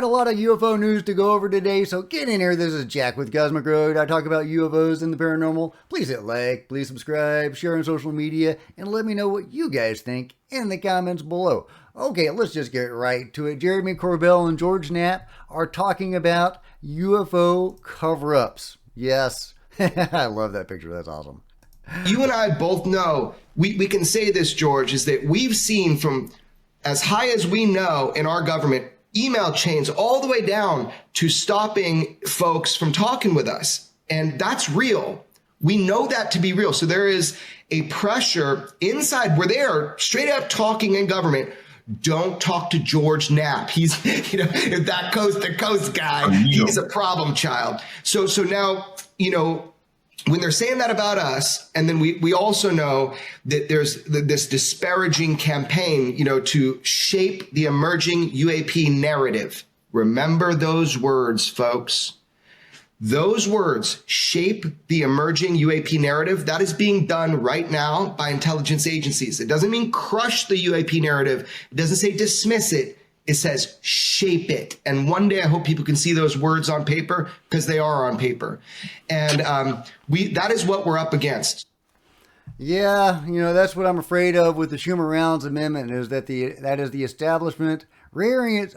got a lot of UFO news to go over today, so get in here. This is Jack with Cosmic Road. I talk about UFOs and the paranormal. Please hit like, please subscribe, share on social media, and let me know what you guys think in the comments below. Okay, let's just get right to it. Jeremy Corbell and George Knapp are talking about UFO cover-ups. Yes, I love that picture. That's awesome. You and I both know, we can say this, George, is that we've seen from as high as we know in our government, email chains all the way down to stopping folks from talking with us. And that's real. We know that to be real. So there is a pressure inside where they are straight up talking in government. Don't talk to George Knapp. He's, that coast to coast guy, he's a problem child. So now, when they're saying that about us, and then we also know that there's this disparaging campaign, to shape the emerging UAP narrative. Remember those words, folks. Those words, shape the emerging UAP narrative, that is being done right now by intelligence agencies. It doesn't mean crush the UAP narrative. It doesn't say dismiss it. It says shape it. And one day I hope people can see those words on paper, because they are on paper. And that is what we're up against. Yeah, that's what I'm afraid of with the Schumer-Rounds Amendment, is that the establishment rearing its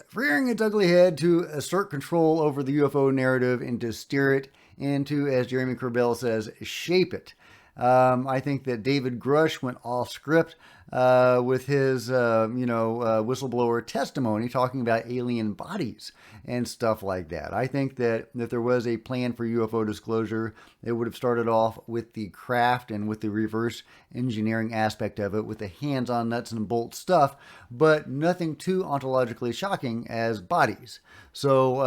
ugly head to assert control over the UFO narrative and to steer it into, as Jeremy Corbell says, shape it. I think that David Grush went off script with his, whistleblower testimony talking about alien bodies and stuff like that. I think that if there was a plan for UFO disclosure, it would have started off with the craft and with the reverse engineering aspect of it, with the hands-on nuts and bolts stuff, but nothing too ontologically shocking as bodies. So,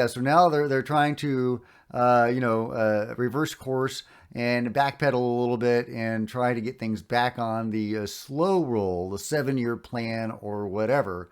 so now they're trying to, reverse course and backpedal a little bit and try to get things back on the slow roll, the 7-year plan or whatever.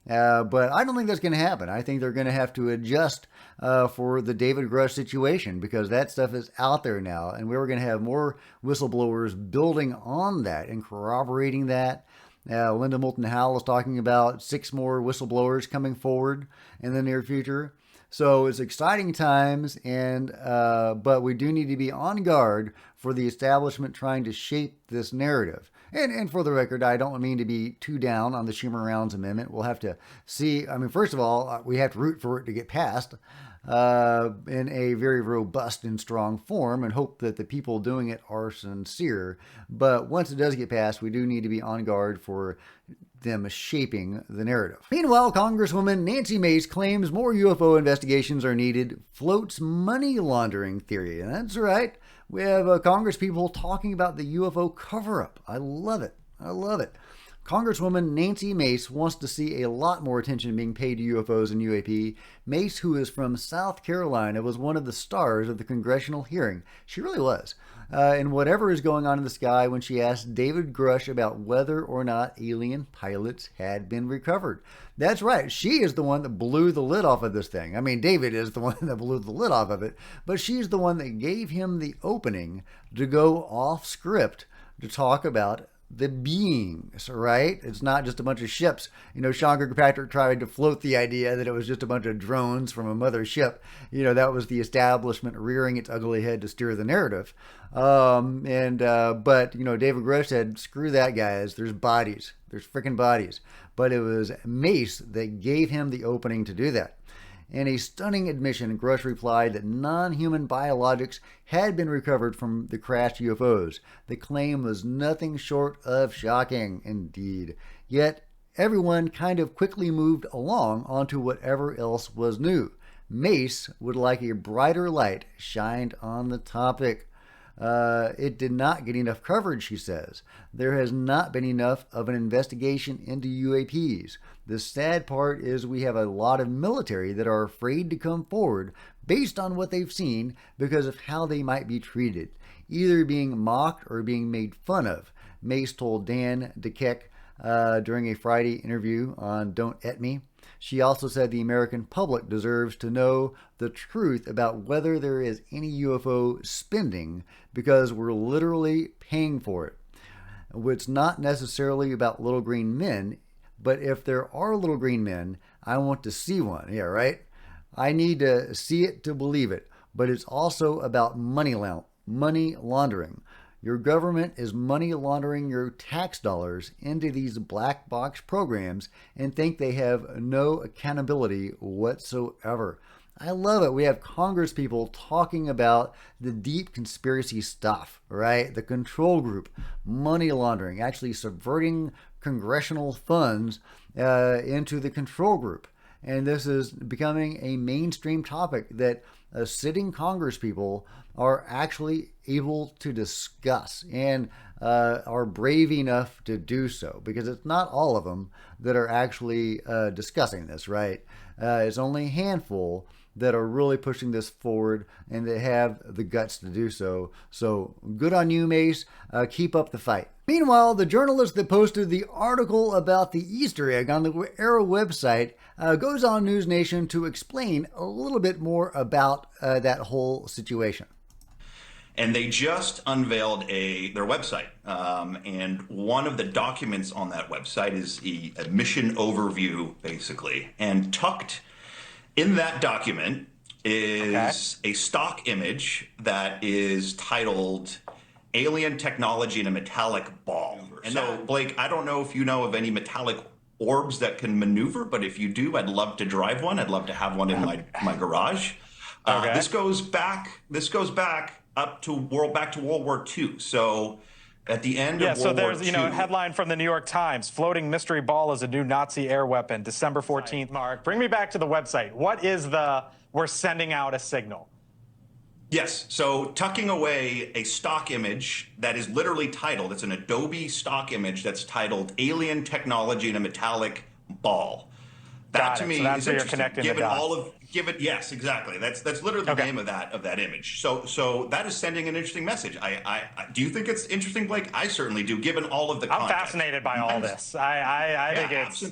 But I don't think that's going to happen. I think they're going to have to adjust for the David Grush situation, because that stuff is out there now. And we're going to have more whistleblowers building on that and corroborating that. Linda Moulton Howe is talking about 6 more whistleblowers coming forward in the near future. So it's exciting times, but we do need to be on guard for the establishment trying to shape this narrative. And for the record, I don't mean to be too down on the Schumer-Rounds Amendment. We'll have to see. I mean, first of all, we have to root for it to get passed in a very robust and strong form, and hope that the people doing it are sincere. But once it does get passed, we do need to be on guard for them shaping the narrative. Meanwhile, Congresswoman Nancy Mace claims more UFO investigations are needed, floats money laundering theory. And that's right. We have Congress people talking about the UFO cover-up. I love it. I love it. Congresswoman Nancy Mace wants to see a lot more attention being paid to UFOs and UAP. Mace, who is from South Carolina, was one of the stars of the congressional hearing. She really was. And whatever is going on in the sky, when she asked David Grush about whether or not alien pilots had been recovered. That's right. She is the one that blew the lid off of this thing. I mean, David is the one that blew the lid off of it, but she's the one that gave him the opening to go off script to talk about the beings, right? It's not just a bunch of ships. Sean Kirkpatrick tried to float the idea that it was just a bunch of drones from a mother ship. That was the establishment rearing its ugly head to steer the narrative. But David Grush said, screw that, guys. There's bodies. There's freaking bodies. But it was Mace that gave him the opening to do that. In a stunning admission, Grush replied that non-human biologics had been recovered from the crashed UFOs. The claim was nothing short of shocking, indeed. Yet, everyone kind of quickly moved along onto whatever else was new. Mace would like a brighter light shined on the topic. It did not get enough coverage, she says. There has not been enough of an investigation into UAPs. The sad part is we have a lot of military that are afraid to come forward based on what they've seen because of how they might be treated, either being mocked or being made fun of. Mace told Dan DeKeck during a Friday interview on Don't Et Me. She also said the American public deserves to know the truth about whether there is any UFO spending, because we're literally paying for it. It's not necessarily about little green men, but if there are little green men, I want to see one. Yeah, right? I need to see it to believe it. But it's also about money laundering. Your government is money laundering your tax dollars into these black box programs and think they have no accountability whatsoever. I love it. We have Congress people talking about the deep conspiracy stuff, right? The control group, money laundering, actually subverting congressional funds into the control group. And this is becoming a mainstream topic that sitting Congress people are actually able to discuss and are brave enough to do so, because it's not all of them that are actually discussing this, right? It's only a handful that are really pushing this forward and that have the guts to do so. So good on you, Mace. Keep up the fight. Meanwhile, the journalist that posted the article about the Easter egg on the AARO website goes on News Nation to explain a little bit more about that whole situation. And they just unveiled their website. And one of the documents on that website is a mission overview, basically. And tucked in that document is a stock image that is titled Alien Technology in a Metallic Ball. And so, Blake, I don't know if you know of any metallic orbs that can maneuver, but if you do, I'd love to drive one. I'd love to have one in my garage. This goes back up to World War II. So at the end of World War II. Yeah, so there's, a headline from the New York Times, floating mystery ball is a new Nazi air weapon, December 14th, Mark. Bring me back to the website. What is we're sending out a signal? Yes, so tucking away a stock image that is literally titled, it's an Adobe stock image that's titled Alien Technology in a Metallic Ball. That to me is interesting. Yes, exactly. That's literally the name of that image. So that is sending an interesting message. I do you think it's interesting, Blake? I certainly do, given all of the context. I'm fascinated by all this. I think it's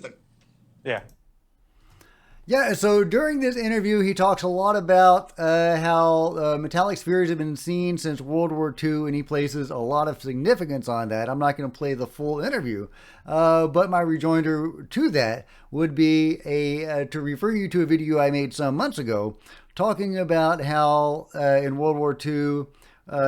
Yeah, so during this interview, he talks a lot about how metallic spheres have been seen since World War II, and he places a lot of significance on that. I'm not going to play the full interview, but my rejoinder to that would be to refer you to a video I made some months ago talking about how in World War II,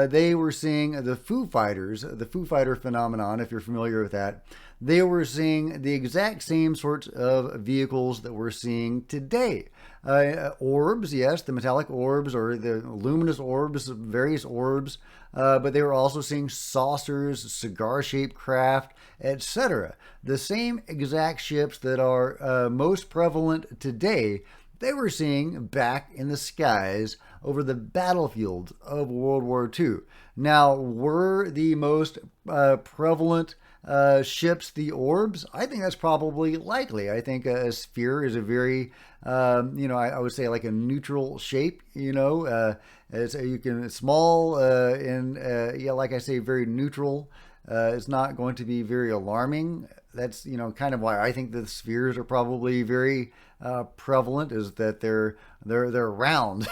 they were seeing the Foo Fighter phenomenon, if you're familiar with that. They were seeing the exact same sorts of vehicles that we're seeing today. Orbs, yes, the metallic orbs or the luminous orbs, various orbs, but they were also seeing saucers, cigar-shaped craft, etc. The same exact ships that are most prevalent today, they were seeing back in the skies over the battlefields of World War II. Now, were the most prevalent ships the orbs? I think that's probably likely. I think a sphere is a very, I would say like a neutral shape, it's small and like I say, very neutral. It's not going to be very alarming. That's, kind of why I think the spheres are probably very prevalent, is that they're round.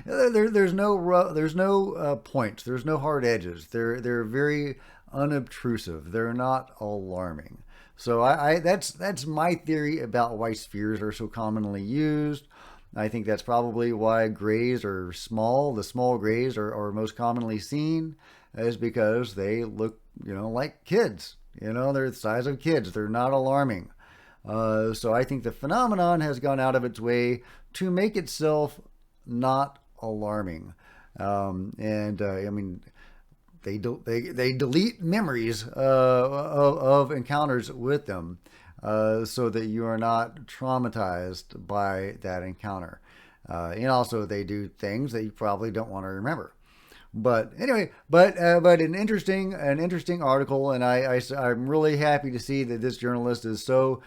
There's no points. There's no hard edges. They're very unobtrusive. They're not alarming. So that's my theory about why spheres are so commonly used. I think that's probably why grays are small. The small grays are most commonly seen, is because they look, like kids. They're the size of kids. They're not alarming. So I think the phenomenon has gone out of its way to make itself not alarming. They delete memories of encounters with them, so that you are not traumatized by that encounter. And also they do things that you probably don't want to remember. But anyway, but an interesting article, and I'm really happy to see that this journalist is so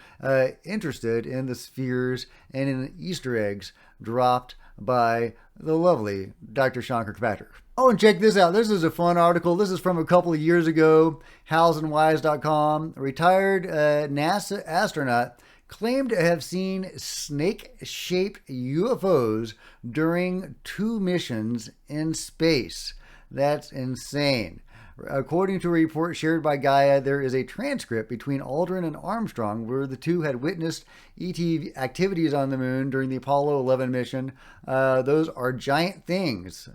interested in the spheres and in the Easter eggs dropped by the lovely Dr. Sean Kirkpatrick. Oh, and check this out. This is a fun article. This is from a couple of years ago. Howsandwhys.com. Retired NASA astronaut claimed to have seen snake-shaped UFOs during 2 missions in space. That's insane. According to a report shared by Gaia, there is a transcript between Aldrin and Armstrong where the two had witnessed ET activities on the moon during the Apollo 11 mission. Those are giant things.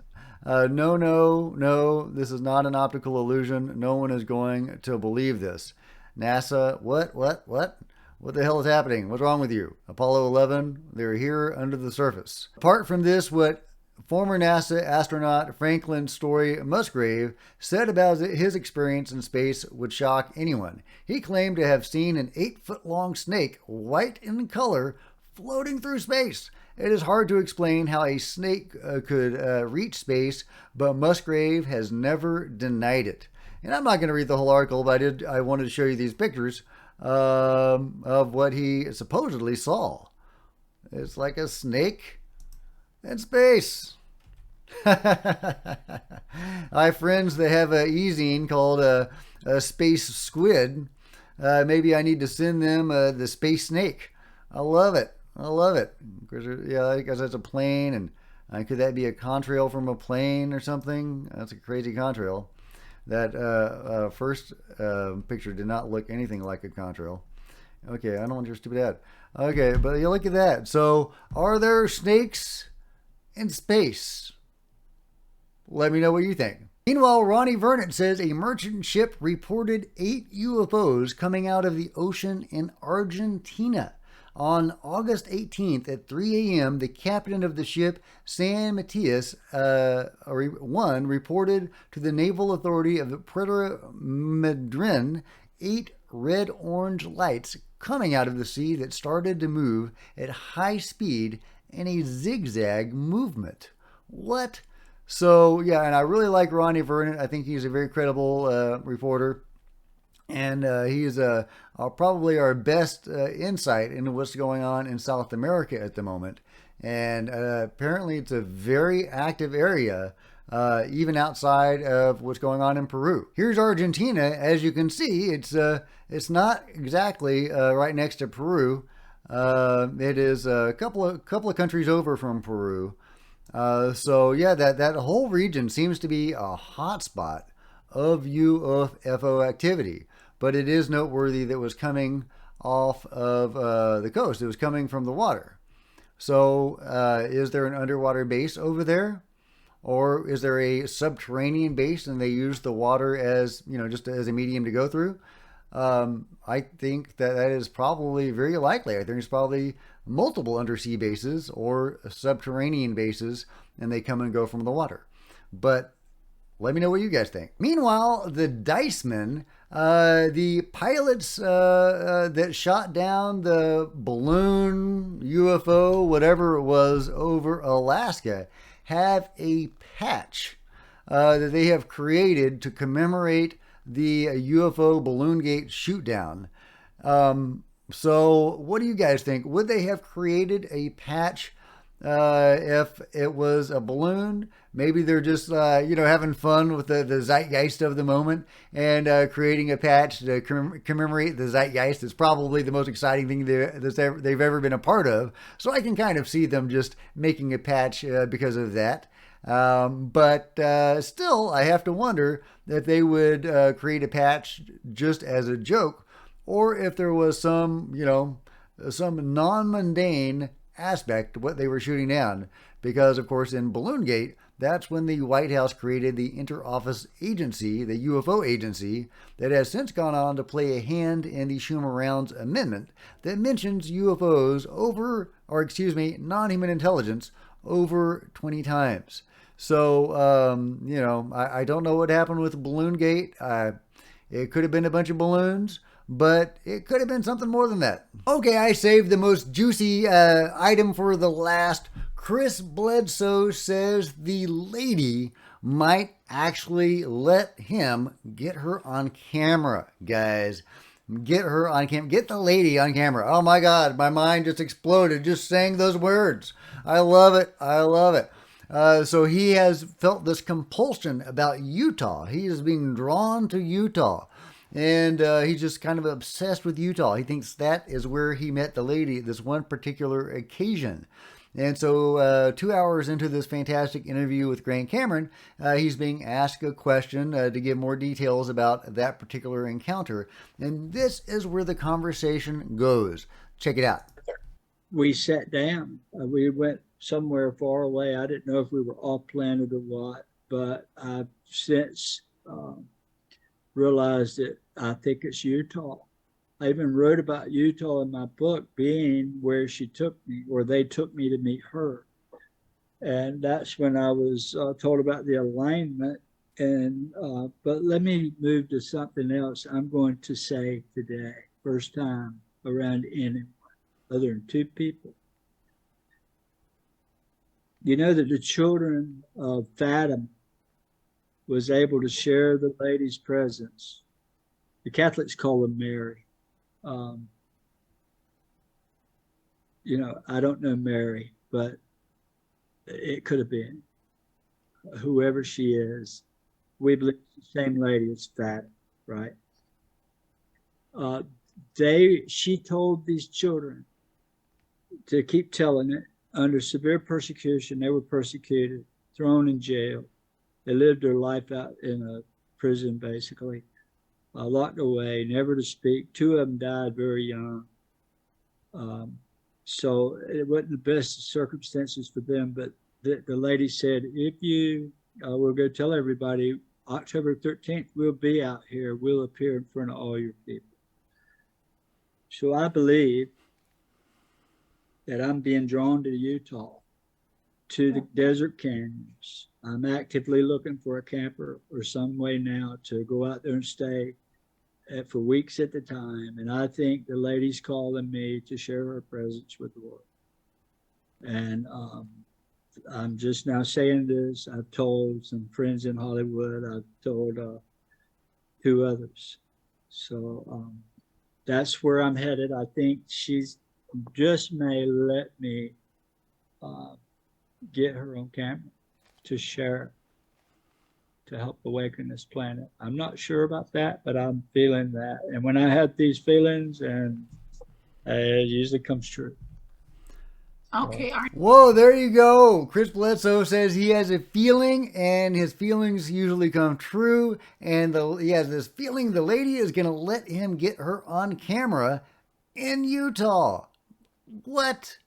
No, this is not an optical illusion. No one is going to believe this. NASA, what? What the hell is happening? What's wrong with you? Apollo 11, they're here under the surface. Apart from this, what former NASA astronaut Franklin Story Musgrave said about his experience in space would shock anyone. He claimed to have seen an 8-foot-long snake, white in color, floating through space. It is hard to explain how a snake could reach space, but Musgrave has never denied it. And I'm not going to read the whole article, but I wanted to show you these pictures of what he supposedly saw. It's like a snake in space. I have friends that have an e-zine called a Space Squid. Maybe I need to send them the Space Snake. I love it. Yeah, I guess that's a plane, and could that be a contrail from a plane or something? That's a crazy contrail. That first picture did not look anything like a contrail. Okay, I don't want your stupid ad. Okay, but you look at that. So, are there snakes in space? Let me know what you think. Meanwhile, Ronnie Vernon says a merchant ship reported 8 UFOs coming out of the ocean in Argentina. On August 18th at 3 a.m., the captain of the ship, San Matias 1, reported to the Naval Authority of Puerto Madryn 8 red-orange lights coming out of the sea that started to move at high speed in a zigzag movement. What? So, yeah, and I really like Ronnie Vernon. I think he's a very credible reporter. And he's probably our best insight into what's going on in South America at the moment. And apparently it's a very active area, even outside of what's going on in Peru. Here's Argentina. As you can see, it's not exactly right next to Peru. It is a couple of countries over from Peru. So yeah, that whole region seems to be a hotspot of UFO activity. But it is noteworthy that it was coming off of the coast. It was coming from the water. So is there an underwater base over there? Or is there a subterranean base and they use the water as, just as a medium to go through? I think that is probably very likely. I think it's probably multiple undersea bases or subterranean bases, and they come and go from the water. But let me know what you guys think. Meanwhile, the Dicemen, the pilots that shot down the balloon, UFO, whatever it was, over Alaska, have a patch that they have created to commemorate the UFO Balloon Gate shootdown. So what do you guys think? Would they have created a patch if it was a balloon? Maybe they're just, having fun with the zeitgeist of the moment and creating a patch to commemorate the zeitgeist. It's probably the most exciting thing they've ever been a part of. So I can kind of see them just making a patch because of that. But still, I have to wonder if they would create a patch just as a joke, or if there was some non-mundane aspect to what they were shooting down. Because, of course, in Balloon Gate, that's when the White House created the Inter-Office Agency, the UFO agency, that has since gone on to play a hand in the Schumer-Rounds Amendment that mentions UFOs non-human intelligence over 20 times. So, I don't know what happened with Balloon Gate. It could have been a bunch of balloons, but it could have been something more than that. Okay, I saved the most juicy item for the last. Chris Bledsoe says the lady might actually let him get her on camera, guys. Get her on camera. Get the lady on camera. Oh my God, my mind just exploded just saying those words. I love it. So he has felt this compulsion about Utah. He is being drawn to Utah. And he's just kind of obsessed with Utah. He thinks that is where he met the lady, this one particular occasion. And so 2 hours into this fantastic interview with Grant Cameron, he's being asked a question to give more details about that particular encounter. And this is where the conversation goes. Check it out. We sat down. We went somewhere far away. I didn't know if we were off planet or what, but I've since realized that I think it's Utah. I even wrote about Utah in my book being where she took me, or they took me to meet her. And that's when I was told about the alignment. And but let me move to something else I'm going to say today, first time around anyone other than two people. You know that the children of Fatima was able to share the lady's presence. The Catholics call her Mary. You know, I don't know Mary, but it could have been whoever she is. We believe it's the same lady as Fatima, right? She told these children to keep telling it. Under severe persecution, they were persecuted, thrown in jail. They lived their life out in a prison, basically, locked away, never to speak. Two of them died very young. So it wasn't the best circumstances for them, but the lady said, if you will go tell everybody, October 13th, we'll be out here. We'll appear in front of all your people. So I believe that I'm being drawn to Utah, to the desert canyons. I'm actively looking for a camper or some way now to go out there and stay for weeks at a time. And I think the lady's calling me to share her presence with the Lord. And I'm just now saying this. I've told some friends in Hollywood. I've told two others. So that's where I'm headed. I think she's just may let me get her on camera to share, to help awaken this planet. I'm not sure about that, but I'm feeling that. And when I have these feelings, and it usually comes true. Okay. Whoa, there you go. Chris Bledsoe says he has a feeling, and his feelings usually come true. And he has this feeling the lady is going to let him get her on camera in Utah. What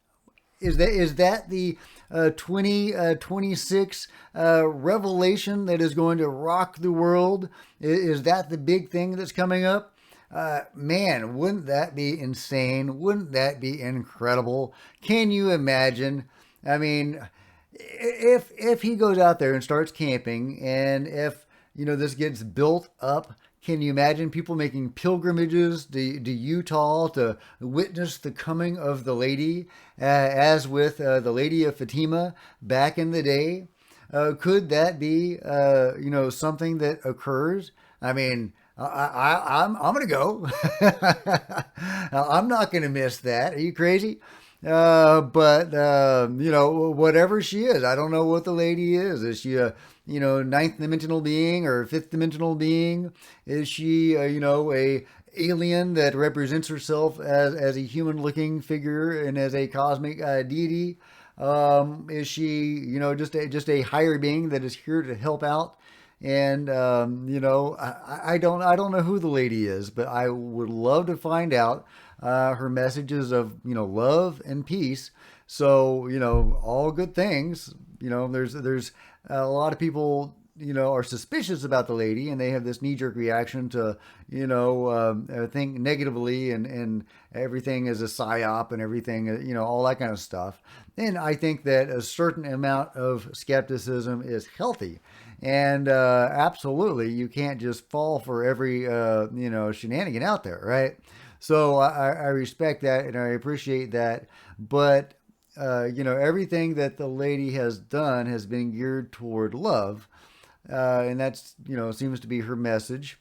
is that? Is that the 2026 revelation that is going to rock the world? Is that the big thing that's coming up? Man, wouldn't that be insane? Wouldn't that be incredible? Can you imagine? I mean, if he goes out there and starts camping, and if this gets built up, can you imagine people making pilgrimages to Utah to witness the coming of the lady, as with the Lady of Fatima back in the day? Could that be something that occurs? I mean, I'm gonna go. I'm not gonna miss that. Are you crazy? But whatever she is, I don't know what the lady is. Is she a ninth dimensional being or fifth dimensional being? Is she a alien that represents herself as a human looking figure and as a cosmic deity? Is she just a higher being that is here to help out? And I don't know who the lady is, but I would love to find out her messages of love and peace. So all good things. There's a lot of people are suspicious about the lady, and they have this knee-jerk reaction to think negatively, and everything is a psyop and everything, all that kind of stuff. And I think that a certain amount of skepticism is healthy. And absolutely, you can't just fall for every shenanigan out there, right? So I respect that and I appreciate that, but everything that the lady has done has been geared toward love, and that's seems to be her message,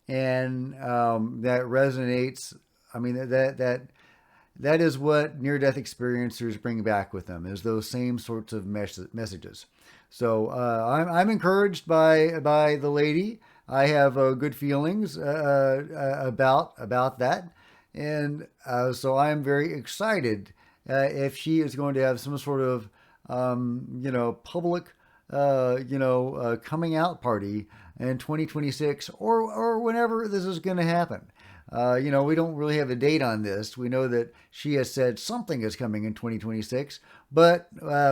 and that resonates. I mean that is what near-death experiencers bring back with them, is those same sorts of messages. So I'm encouraged by the lady. I have good feelings about that, and so I'm very excited if she is going to have some sort of, public, coming out party in 2026 or whenever this is going to happen. We don't really have a date on this. We know that she has said something is coming in 2026, but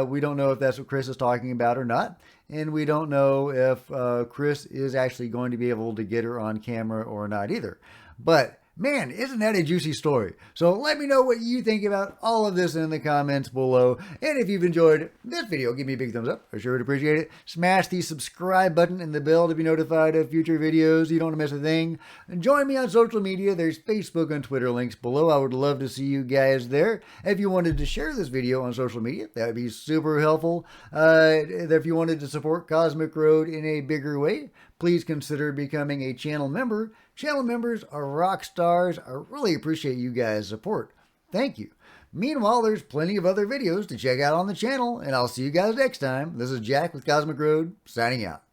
we don't know if that's what Chris is talking about or not. And we don't know if Chris is actually going to be able to get her on camera or not either. But man, isn't that a juicy story? So let me know what you think about all of this in the comments below. And if you've enjoyed this video, give me a big thumbs up. I sure would appreciate it. Smash the subscribe button and the bell to be notified of future videos. You don't want to miss a thing. And join me on social media. There's Facebook and Twitter links below. I would love to see you guys there. If you wanted to share this video on social media, that would be super helpful. If you wanted to support Cosmic Road in a bigger way, please consider becoming a channel member. Channel members are rock stars. I really appreciate you guys' support. Thank you. Meanwhile, there's plenty of other videos to check out on the channel, and I'll see you guys next time. This is Jack with Cosmic Road, signing out.